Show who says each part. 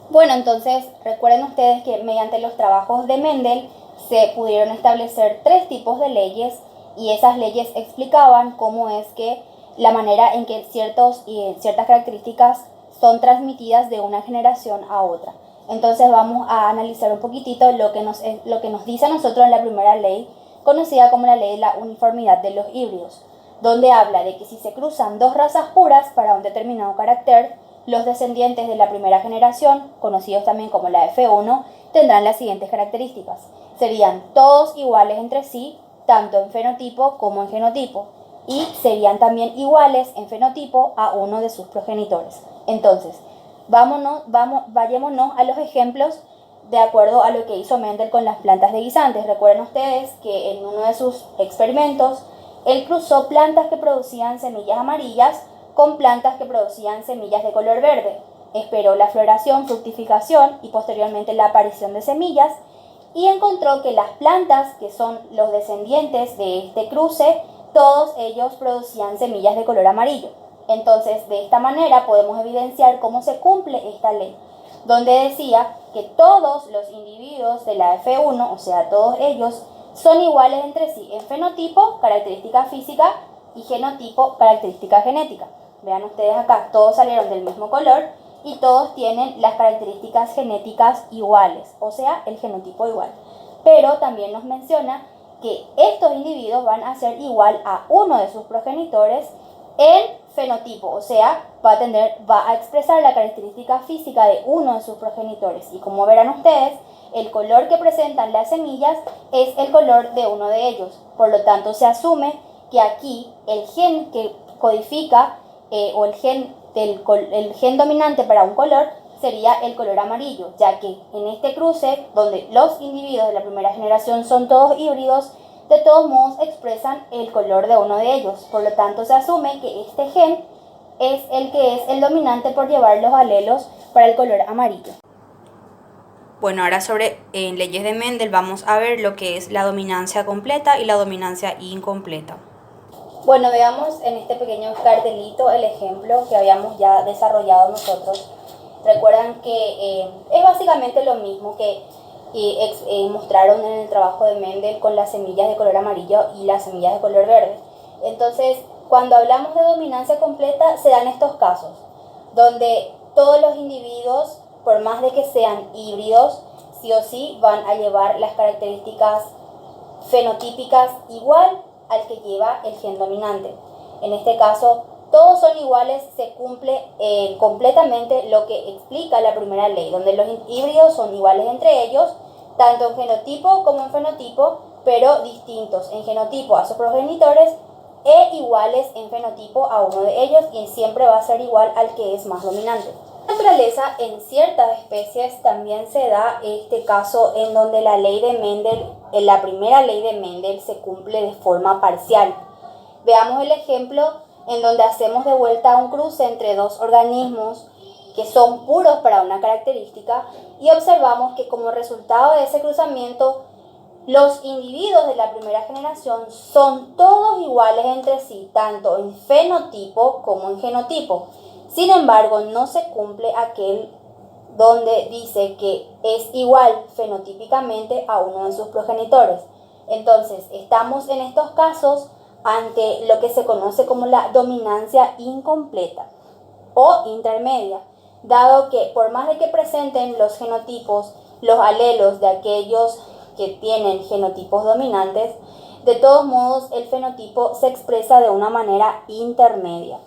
Speaker 1: Bueno, entonces recuerden ustedes que mediante los trabajos de Mendel se pudieron establecer tres tipos de leyes y esas leyes explicaban cómo es que la manera en que ciertas características son transmitidas de una generación a otra. Entonces vamos a analizar un poquitito lo que nos dice a nosotros en la primera ley, conocida como la ley de la uniformidad de los híbridos, donde habla de que si se cruzan dos razas puras para un determinado carácter, los descendientes de la primera generación, conocidos también como la F1, tendrán las siguientes características. Serían todos iguales entre sí, tanto en fenotipo como en genotipo, y serían también iguales en fenotipo a uno de sus progenitores. Entonces, vayámonos a los ejemplos de acuerdo a lo que hizo Mendel con las plantas de guisantes. Recuerden ustedes que en uno de sus experimentos, él cruzó plantas que producían semillas amarillas con plantas que producían semillas de color verde. Esperó la floración, fructificación y posteriormente la aparición de semillas y encontró que las plantas que son los descendientes de este cruce, todos ellos producían semillas de color amarillo. Entonces, de esta manera podemos evidenciar cómo se cumple esta ley, donde decía que todos los individuos de la F1, o sea, todos ellos, son iguales entre sí en fenotipo, característica física, y genotipo, característica genética. Vean ustedes acá, todos salieron del mismo color y todos tienen las características genéticas iguales, o sea, el genotipo igual. Pero también nos menciona que estos individuos van a ser igual a uno de sus progenitores en fenotipo, o sea, va a expresar la característica física de uno de sus progenitores. Y como verán ustedes, el color que presentan las semillas es el color de uno de ellos. Por lo tanto, se asume que aquí el gen que codifica o el gen dominante para un color sería el color amarillo, ya que en este cruce, donde los individuos de la primera generación son todos híbridos, de todos modos expresan el color de uno de ellos. Por lo tanto, se asume que este gen es el que es el dominante por llevar los alelos para el color amarillo.
Speaker 2: Bueno, ahora sobre leyes de Mendel vamos a ver lo que es la dominancia completa y la dominancia incompleta.
Speaker 1: Bueno, veamos en este pequeño cartelito el ejemplo que habíamos ya desarrollado nosotros. Recuerdan que es básicamente lo mismo que mostraron en el trabajo de Mendel con las semillas de color amarillo y las semillas de color verde. Entonces, cuando hablamos de dominancia completa, se dan estos casos, donde todos los individuos, por más de que sean híbridos, sí o sí van a llevar las características fenotípicas igual al que lleva el gen dominante. En este caso, todos son iguales, se cumple completamente lo que explica la primera ley, donde los híbridos son iguales entre ellos, tanto en genotipo como en fenotipo, pero distintos en genotipo a sus progenitores e iguales en fenotipo a uno de ellos, y siempre va a ser igual al que es más dominante. En la naturaleza, en ciertas especies también se da este caso en donde la ley de Mendel, la primera ley de Mendel, se cumple de forma parcial. Veamos el ejemplo en donde hacemos de vuelta un cruce entre dos organismos que son puros para una característica y observamos que como resultado de ese cruzamiento, los individuos de la primera generación son todos iguales entre sí, tanto en fenotipo como en genotipo. Sin embargo, no se cumple aquel donde dice que es igual fenotípicamente a uno de sus progenitores. Entonces, estamos en estos casos ante lo que se conoce como la dominancia incompleta o intermedia, dado que por más de que presenten los genotipos, los alelos de aquellos que tienen genotipos dominantes, de todos modos el fenotipo se expresa de una manera intermedia.